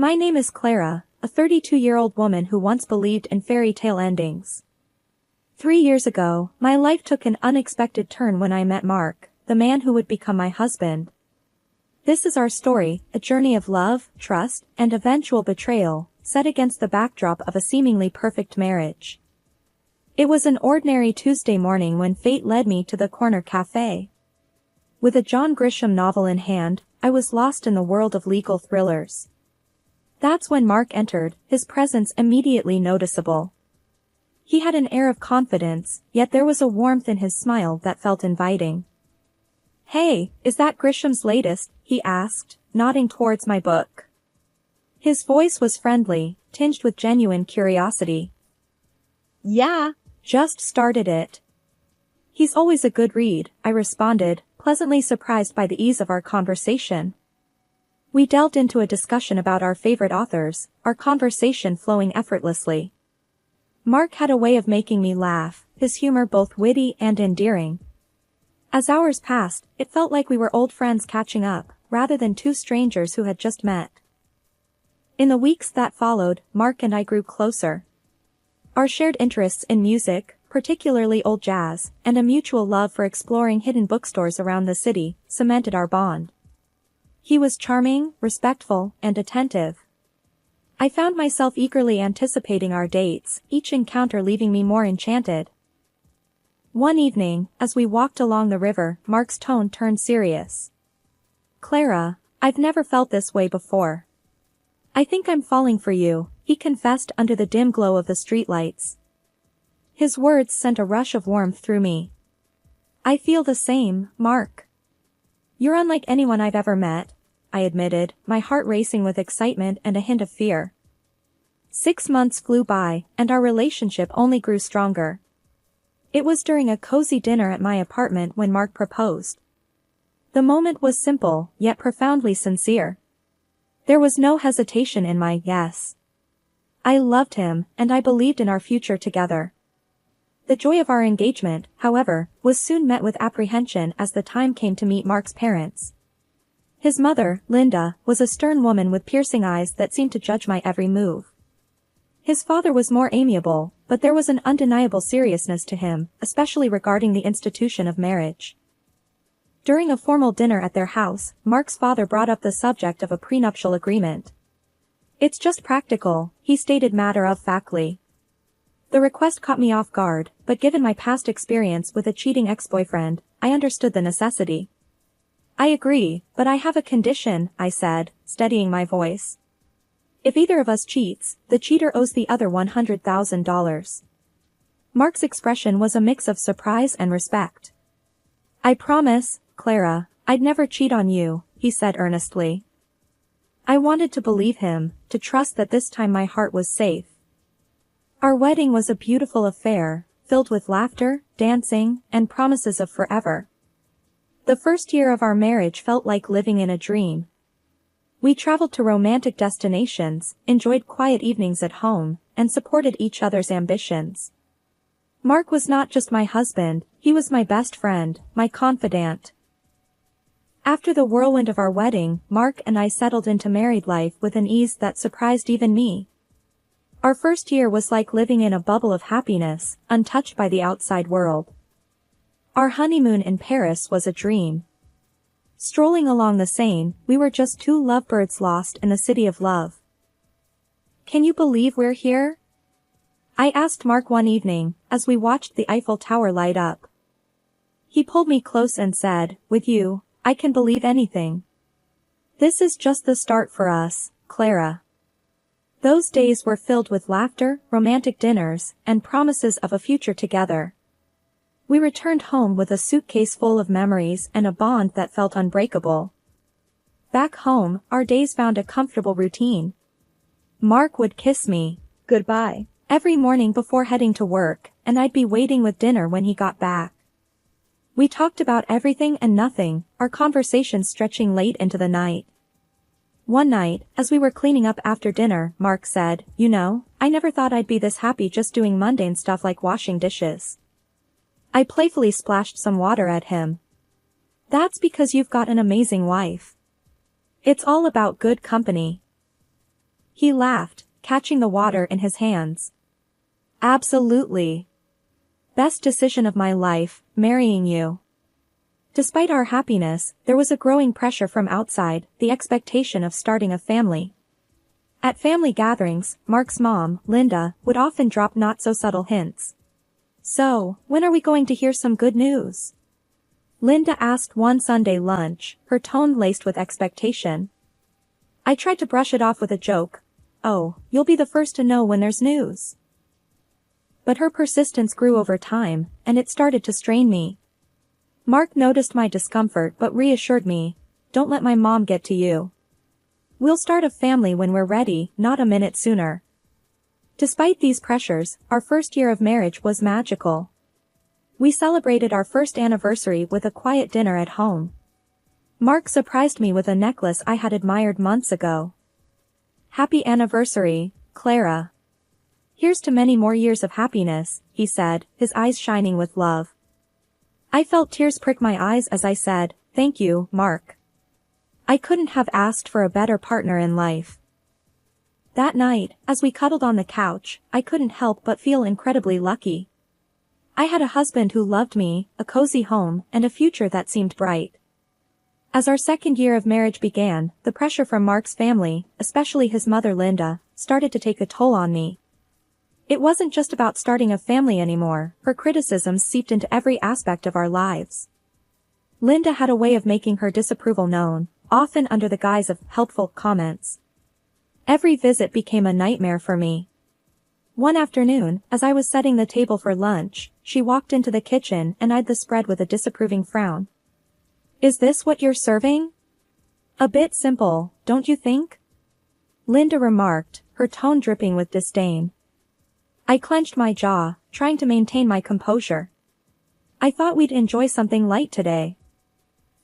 My name is Clara, a 32-year-old woman who once believed in fairy tale endings. 3 years ago, my life took an unexpected turn when I met Mark, the man who would become my husband. This is our story, a journey of love, trust, and eventual betrayal, set against the backdrop of a seemingly perfect marriage. It was an ordinary Tuesday morning when fate led me to the corner cafe. With a John Grisham novel in hand, I was lost in the world of legal thrillers. That's when Mark entered, his presence immediately noticeable. He had an air of confidence, yet there was a warmth in his smile that felt inviting. "Hey, is that Grisham's latest?" he asked, nodding towards my book. His voice was friendly, tinged with genuine curiosity. "Yeah, just started it." "He's always a good read," I responded, pleasantly surprised by the ease of our conversation. We delved into a discussion about our favorite authors, our conversation flowing effortlessly. Mark had a way of making me laugh, his humor both witty and endearing. As hours passed, it felt like we were old friends catching up, rather than two strangers who had just met. In the weeks that followed, Mark and I grew closer. Our shared interests in music, particularly old jazz, and a mutual love for exploring hidden bookstores around the city, cemented our bond. He was charming, respectful, and attentive. I found myself eagerly anticipating our dates, each encounter leaving me more enchanted. One evening, as we walked along the river, Mark's tone turned serious. "Clara, I've never felt this way before. I think I'm falling for you," he confessed under the dim glow of the streetlights. His words sent a rush of warmth through me. "I feel the same, Mark." "You're unlike anyone I've ever met," I admitted, my heart racing with excitement and a hint of fear. 6 months flew by, and our relationship only grew stronger. It was during a cozy dinner at my apartment when Mark proposed. The moment was simple, yet profoundly sincere. There was no hesitation in my yes. I loved him, and I believed in our future together. The joy of our engagement, however, was soon met with apprehension as the time came to meet Mark's parents. His mother, Linda, was a stern woman with piercing eyes that seemed to judge my every move. His father was more amiable, but there was an undeniable seriousness to him, especially regarding the institution of marriage. During a formal dinner at their house, Mark's father brought up the subject of a prenuptial agreement. "It's just practical," he stated matter-of-factly. The request caught me off guard, but given my past experience with a cheating ex-boyfriend, I understood the necessity. "I agree, but I have a condition," I said, steadying my voice. "If either of us cheats, the cheater owes the other $100,000. Mark's expression was a mix of surprise and respect. "I promise, Clara, I'd never cheat on you," he said earnestly. I wanted to believe him, to trust that this time my heart was safe. Our wedding was a beautiful affair, filled with laughter, dancing, and promises of forever. The first year of our marriage felt like living in a dream. We traveled to romantic destinations, enjoyed quiet evenings at home, and supported each other's ambitions. Mark was not just my husband, he was my best friend, my confidant. After the whirlwind of our wedding, Mark and I settled into married life with an ease that surprised even me. Our first year was like living in a bubble of happiness, untouched by the outside world. Our honeymoon in Paris was a dream. Strolling along the Seine, we were just two lovebirds lost in the city of love. "Can you believe we're here?" I asked Mark one evening, as we watched the Eiffel Tower light up. He pulled me close and said, "With you, I can believe anything. This is just the start for us, Clara." Those days were filled with laughter, romantic dinners, and promises of a future together. We returned home with a suitcase full of memories and a bond that felt unbreakable. Back home, our days found a comfortable routine. Mark would kiss me goodbye every morning before heading to work, and I'd be waiting with dinner when he got back. We talked about everything and nothing, our conversations stretching late into the night. One night, as we were cleaning up after dinner, Mark said, "You know, I never thought I'd be this happy just doing mundane stuff like washing dishes." I playfully splashed some water at him. "That's because you've got an amazing wife. It's all about good company." He laughed, catching the water in his hands. Absolutely. Best decision of my life, marrying you. Despite our happiness, there was a growing pressure from outside, the expectation of starting a family. At family gatherings, Mark's mom, Linda, would often drop not-so-subtle hints. So, when are we going to hear some good news? Linda asked one Sunday lunch, her tone laced with expectation. I tried to brush it off with a joke. Oh, you'll be the first to know when there's news. But her persistence grew over time, and it started to strain me. Mark noticed my discomfort but reassured me. Don't let my mom get to you. We'll start a family when we're ready, not a minute sooner. Despite these pressures, our first year of marriage was magical. We celebrated our first anniversary with a quiet dinner at home. Mark surprised me with a necklace I had admired months ago. Happy anniversary, Clara. Here's to many more years of happiness, he said, his eyes shining with love. I felt tears prick my eyes as I said, thank you, Mark. I couldn't have asked for a better partner in life. That night, as we cuddled on the couch, I couldn't help but feel incredibly lucky. I had a husband who loved me, a cozy home, and a future that seemed bright. As our second year of marriage began, the pressure from Mark's family, especially his mother Linda, started to take a toll on me. It wasn't just about starting a family anymore, her criticisms seeped into every aspect of our lives. Linda had a way of making her disapproval known, often under the guise of helpful comments. Every visit became a nightmare for me. One afternoon, as I was setting the table for lunch, she walked into the kitchen and eyed the spread with a disapproving frown. Is this what you're serving? A bit simple, don't you think? Linda remarked, her tone dripping with disdain. I clenched my jaw, trying to maintain my composure. I thought we'd enjoy something light today.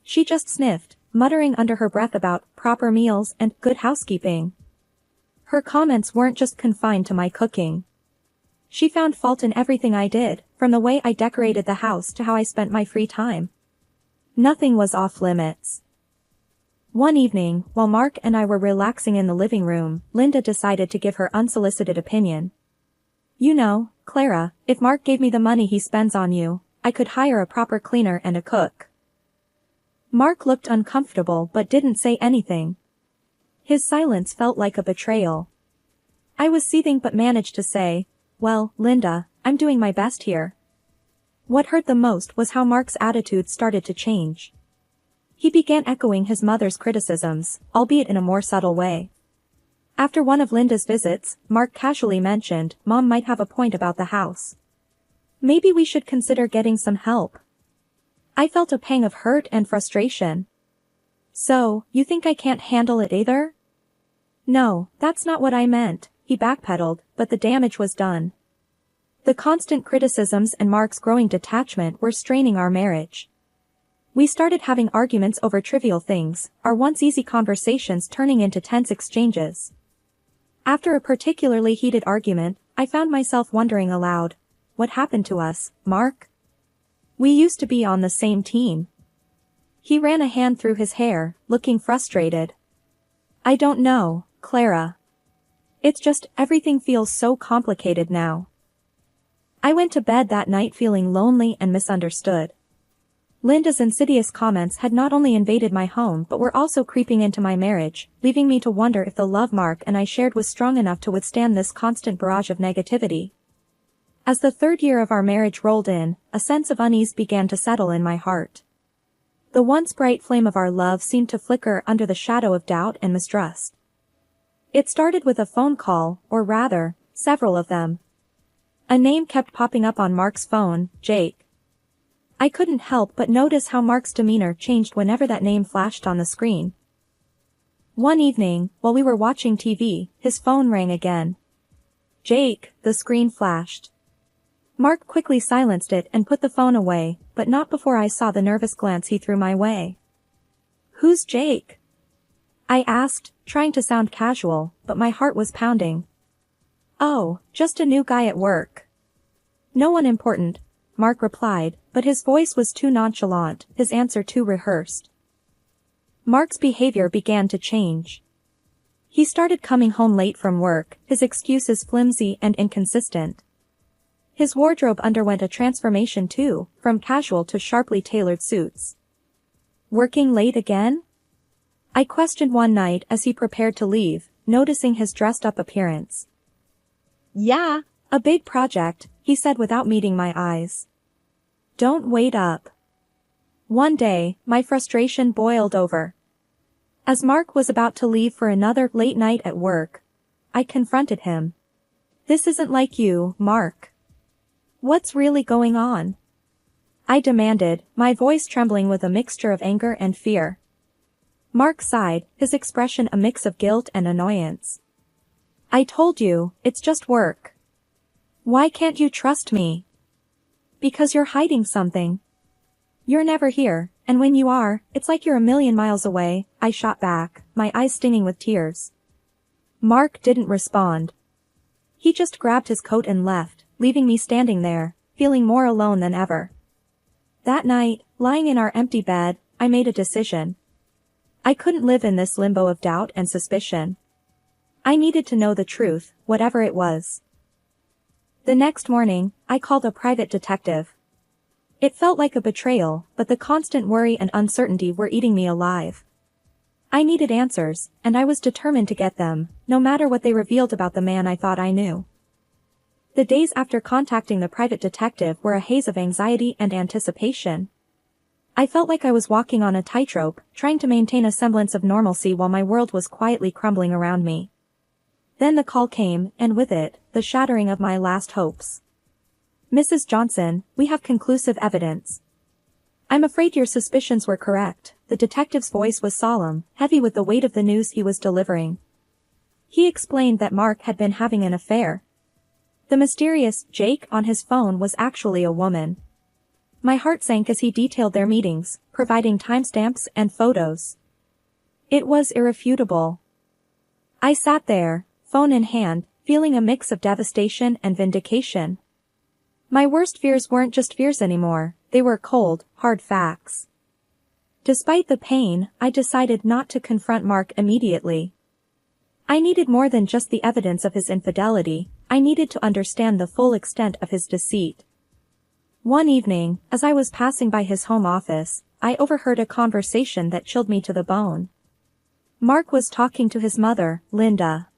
She just sniffed, muttering under her breath about proper meals and good housekeeping. Her comments weren't just confined to my cooking. She found fault in everything I did, from the way I decorated the house to how I spent my free time. Nothing was off limits. One evening, while Mark and I were relaxing in the living room, Linda decided to give her unsolicited opinion. You know, Clara, if Mark gave me the money he spends on you, I could hire a proper cleaner and a cook. Mark looked uncomfortable but didn't say anything. His silence felt like a betrayal. I was seething but managed to say, well, Linda, I'm doing my best here. What hurt the most was how Mark's attitude started to change. He began echoing his mother's criticisms, albeit in a more subtle way. After one of Linda's visits, Mark casually mentioned, Mom might have a point about the house. Maybe we should consider getting some help. I felt a pang of hurt and frustration. So, you think I can't handle it either? No, that's not what I meant, he backpedaled, but the damage was done. The constant criticisms and Mark's growing detachment were straining our marriage. We started having arguments over trivial things, our once easy conversations turning into tense exchanges. After a particularly heated argument, I found myself wondering aloud, what happened to us, Mark? We used to be on the same team. He ran a hand through his hair, looking frustrated. I don't know, Clara. It's just everything feels so complicated now. I went to bed that night feeling lonely and misunderstood. Linda's insidious comments had not only invaded my home but were also creeping into my marriage, leaving me to wonder if the love Mark and I shared was strong enough to withstand this constant barrage of negativity. As the third year of our marriage rolled in, a sense of unease began to settle in my heart. The once bright flame of our love seemed to flicker under the shadow of doubt and mistrust. It started with a phone call, or rather, several of them. A name kept popping up on Mark's phone, Jake. I couldn't help but notice how Mark's demeanor changed whenever that name flashed on the screen. One evening, while we were watching TV, his phone rang again. Jake, the screen flashed. Mark quickly silenced it and put the phone away, but not before I saw the nervous glance he threw my way. Who's Jake? I asked, trying to sound casual, but my heart was pounding. Oh, just a new guy at work. No one important, Mark replied, but his voice was too nonchalant, his answer too rehearsed. Mark's behavior began to change. He started coming home late from work, his excuses flimsy and inconsistent. His wardrobe underwent a transformation too, from casual to sharply tailored suits. Working late again? I questioned one night as he prepared to leave, noticing his dressed-up appearance. Yeah, a big project, he said without meeting my eyes. Don't wait up. One day, my frustration boiled over. As Mark was about to leave for another late night at work, I confronted him. This isn't like you, Mark. What's really going on? I demanded, my voice trembling with a mixture of anger and fear. Mark sighed, his expression a mix of guilt and annoyance. I told you, it's just work. Why can't you trust me? Because you're hiding something. You're never here, and when you are, it's like you're a million miles away, I shot back, my eyes stinging with tears. Mark didn't respond. He just grabbed his coat and left, leaving me standing there, feeling more alone than ever. That night, lying in our empty bed, I made a decision. I couldn't live in this limbo of doubt and suspicion. I needed to know the truth, whatever it was. The next morning, I called a private detective. It felt like a betrayal, but the constant worry and uncertainty were eating me alive. I needed answers, and I was determined to get them, no matter what they revealed about the man I thought I knew. The days after contacting the private detective were a haze of anxiety and anticipation. I felt like I was walking on a tightrope, trying to maintain a semblance of normalcy while my world was quietly crumbling around me. Then the call came, and with it, the shattering of my last hopes. Mrs. Johnson, we have conclusive evidence. I'm afraid your suspicions were correct. The detective's voice was solemn, heavy with the weight of the news he was delivering. He explained that Mark had been having an affair. The mysterious Jake on his phone was actually a woman. My heart sank as he detailed their meetings, providing timestamps and photos. It was irrefutable. I sat there, phone in hand, feeling a mix of devastation and vindication. My worst fears weren't just fears anymore, they were cold, hard facts. Despite the pain, I decided not to confront Mark immediately. I needed more than just the evidence of his infidelity, I needed to understand the full extent of his deceit. One evening, as I was passing by his home office, I overheard a conversation that chilled me to the bone. Mark was talking to his mother, Linda.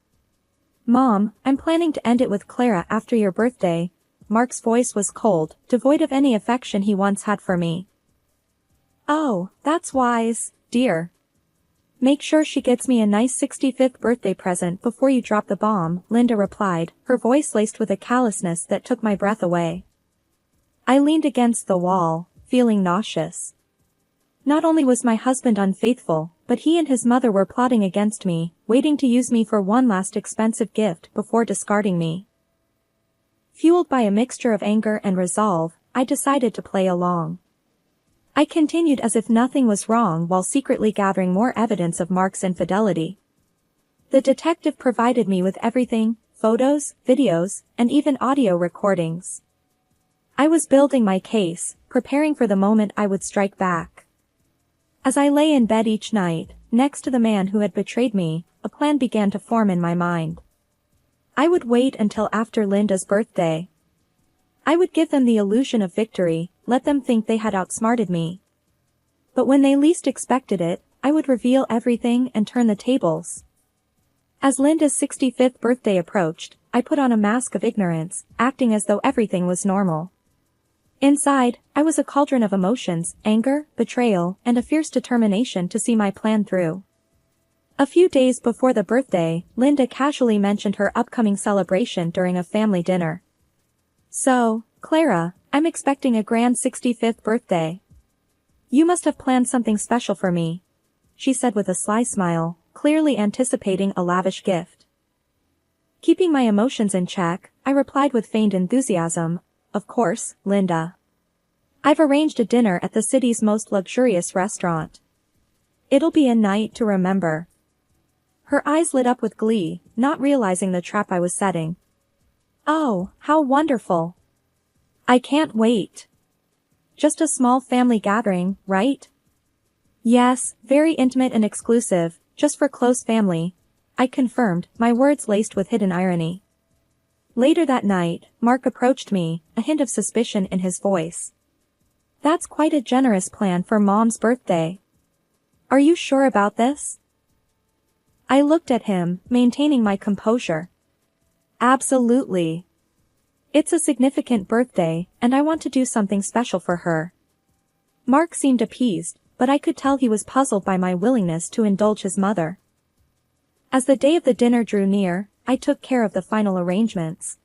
Mom, I'm planning to end it with Clara after your birthday. Mark's voice was cold, devoid of any affection he once had for me. Oh, that's wise, dear. Make sure she gets me a nice 65th birthday present before you drop the bomb, Linda replied, her voice laced with a callousness that took my breath away. I leaned against the wall, feeling nauseous. Not only was my husband unfaithful, but he and his mother were plotting against me, waiting to use me for one last expensive gift before discarding me. Fueled by a mixture of anger and resolve, I decided to play along. I continued as if nothing was wrong while secretly gathering more evidence of Mark's infidelity. The detective provided me with everything, photos, videos, and even audio recordings. I was building my case, preparing for the moment I would strike back. As I lay in bed each night, next to the man who had betrayed me, a plan began to form in my mind. I would wait until after Linda's birthday. I would give them the illusion of victory, let them think they had outsmarted me. But when they least expected it, I would reveal everything and turn the tables. As Linda's 65th birthday approached, I put on a mask of ignorance, acting as though everything was normal. Inside, I was a cauldron of emotions, anger, betrayal, and a fierce determination to see my plan through. A few days before the birthday, Linda casually mentioned her upcoming celebration during a family dinner. So, Clara, I'm expecting a grand 65th birthday. You must have planned something special for me, she said with a sly smile, clearly anticipating a lavish gift. Keeping my emotions in check, I replied with feigned enthusiasm, of course, Linda. I've arranged a dinner at the city's most luxurious restaurant. It'll be a night to remember. Her eyes lit up with glee, not realizing the trap I was setting. Oh, how wonderful. I can't wait. Just a small family gathering, right? Yes, very intimate and exclusive, just for close family. I confirmed, my words laced with hidden irony. Later that night, Mark approached me, a hint of suspicion in his voice. That's quite a generous plan for Mom's birthday. Are you sure about this? I looked at him, maintaining my composure. Absolutely. It's a significant birthday, and I want to do something special for her. Mark seemed appeased, but I could tell he was puzzled by my willingness to indulge his mother. As the day of the dinner drew near, I took care of the final arrangements.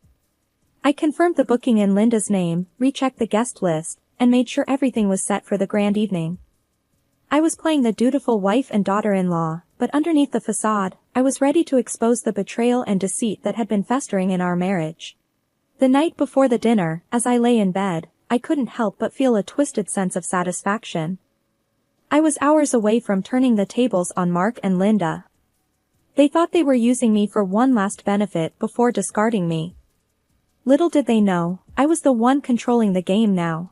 I confirmed the booking in Linda's name, rechecked the guest list, and made sure everything was set for the grand evening. I was playing the dutiful wife and daughter-in-law, but underneath the facade, I was ready to expose the betrayal and deceit that had been festering in our marriage. The night before the dinner, as I lay in bed, I couldn't help but feel a twisted sense of satisfaction. I was hours away from turning the tables on Mark and Linda. They thought they were using me for one last benefit before discarding me. Little did they know, I was the one controlling the game now.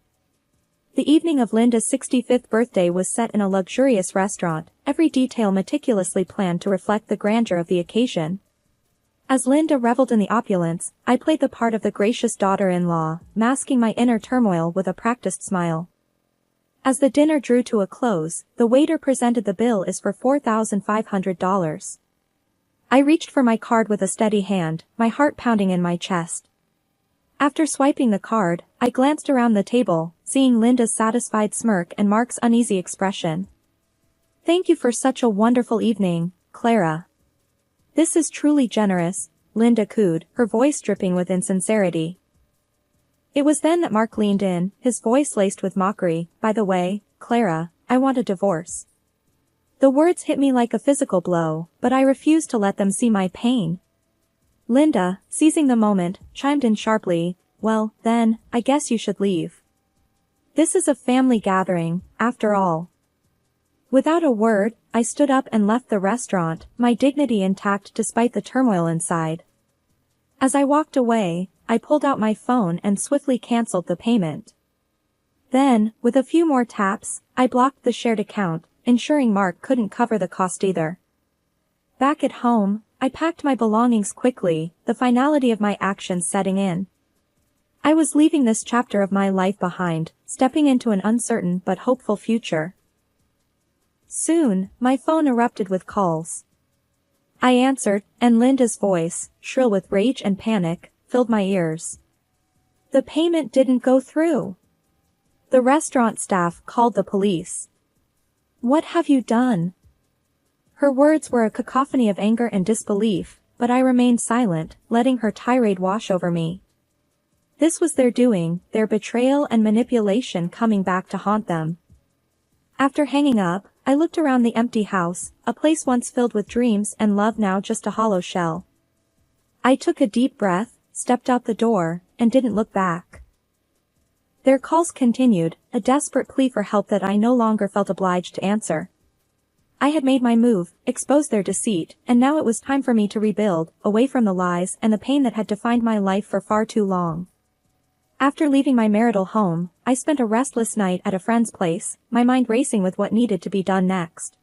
The evening of Linda's 65th birthday was set in a luxurious restaurant, every detail meticulously planned to reflect the grandeur of the occasion. As Linda reveled in the opulence, I played the part of the gracious daughter-in-law, masking my inner turmoil with a practiced smile. As the dinner drew to a close, the waiter presented the bill is for $4,500. I reached for my card with a steady hand, my heart pounding in my chest. After swiping the card, I glanced around the table, seeing Linda's satisfied smirk and Mark's uneasy expression. Thank you for such a wonderful evening, Clara. This is truly generous, Linda cooed, her voice dripping with insincerity. It was then that Mark leaned in, his voice laced with mockery. By the way, Clara, I want a divorce. The words hit me like a physical blow, but I refused to let them see my pain. Linda, seizing the moment, chimed in sharply, well, then, I guess you should leave. This is a family gathering, after all. Without a word, I stood up and left the restaurant, my dignity intact despite the turmoil inside. As I walked away, I pulled out my phone and swiftly canceled the payment. Then, with a few more taps, I blocked the shared account, ensuring Mark couldn't cover the cost either. Back at home, I packed my belongings quickly, the finality of my actions setting in. I was leaving this chapter of my life behind, stepping into an uncertain but hopeful future. Soon, my phone erupted with calls. I answered, and Linda's voice, shrill with rage and panic, filled my ears. The payment didn't go through. The restaurant staff called the police. What have you done? Her words were a cacophony of anger and disbelief, but I remained silent, letting her tirade wash over me. This was their doing, their betrayal and manipulation coming back to haunt them. After hanging up, I looked around the empty house, a place once filled with dreams and love now just a hollow shell. I took a deep breath, stepped out the door, and didn't look back. Their calls continued, a desperate plea for help that I no longer felt obliged to answer. I had made my move, exposed their deceit, and now it was time for me to rebuild, away from the lies and the pain that had defined my life for far too long. After leaving my marital home, I spent a restless night at a friend's place, my mind racing with what needed to be done next.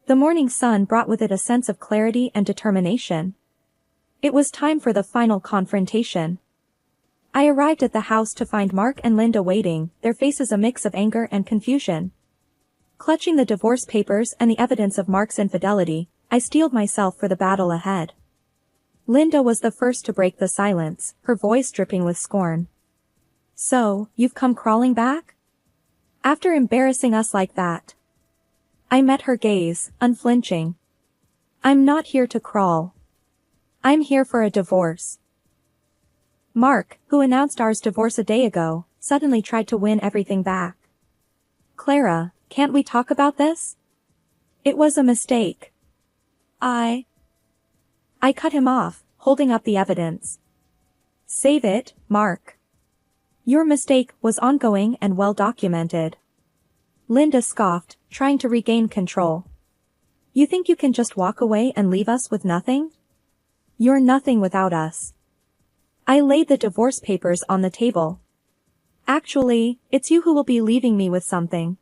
The morning sun brought with it a sense of clarity and determination. It was time for the final confrontation. I arrived at the house to find Mark and Linda waiting, their faces a mix of anger and confusion. Clutching the divorce papers and the evidence of Mark's infidelity, I steeled myself for the battle ahead. Linda was the first to break the silence, her voice dripping with scorn. So, you've come crawling back? After embarrassing us like that? I met her gaze, unflinching. I'm not here to crawl. I'm here for a divorce. Mark, who announced our divorce a day ago, suddenly tried to win everything back. Clara, can't we talk about this? It was a mistake. I cut him off, holding up the evidence. Save it, Mark. Your mistake was ongoing and well documented. Linda scoffed, trying to regain control. You think you can just walk away and leave us with nothing? You're nothing without us. I laid the divorce papers on the table. Actually, it's you who will be leaving me with something.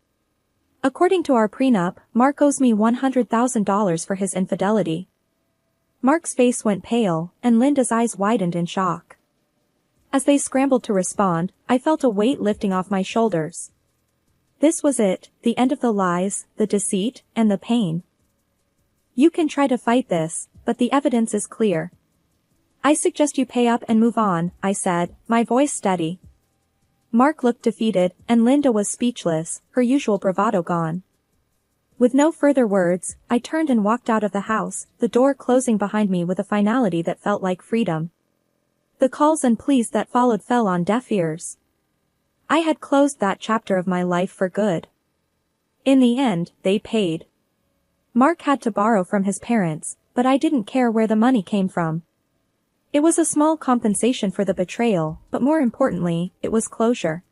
According to our prenup, Mark owes me $100,000 for his infidelity. Mark's face went pale, and Linda's eyes widened in shock. As they scrambled to respond, I felt a weight lifting off my shoulders. This was it, the end of the lies, the deceit, and the pain. You can try to fight this, but the evidence is clear. I suggest you pay up and move on, I said, my voice steady. Mark looked defeated, and Linda was speechless, her usual bravado gone. With no further words, I turned and walked out of the house, the door closing behind me with a finality that felt like freedom. The calls and pleas that followed fell on deaf ears. I had closed that chapter of my life for good. In the end, they paid. Mark had to borrow from his parents, but I didn't care where the money came from. It was a small compensation for the betrayal, but more importantly, it was closure.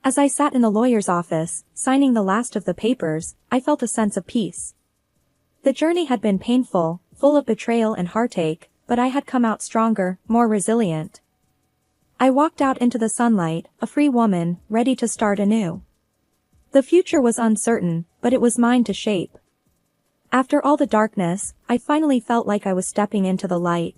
As I sat in the lawyer's office, signing the last of the papers, I felt a sense of peace. The journey had been painful, full of betrayal and heartache, but I had come out stronger, more resilient. I walked out into the sunlight, a free woman, ready to start anew. The future was uncertain, but it was mine to shape. After all the darkness, I finally felt like I was stepping into the light.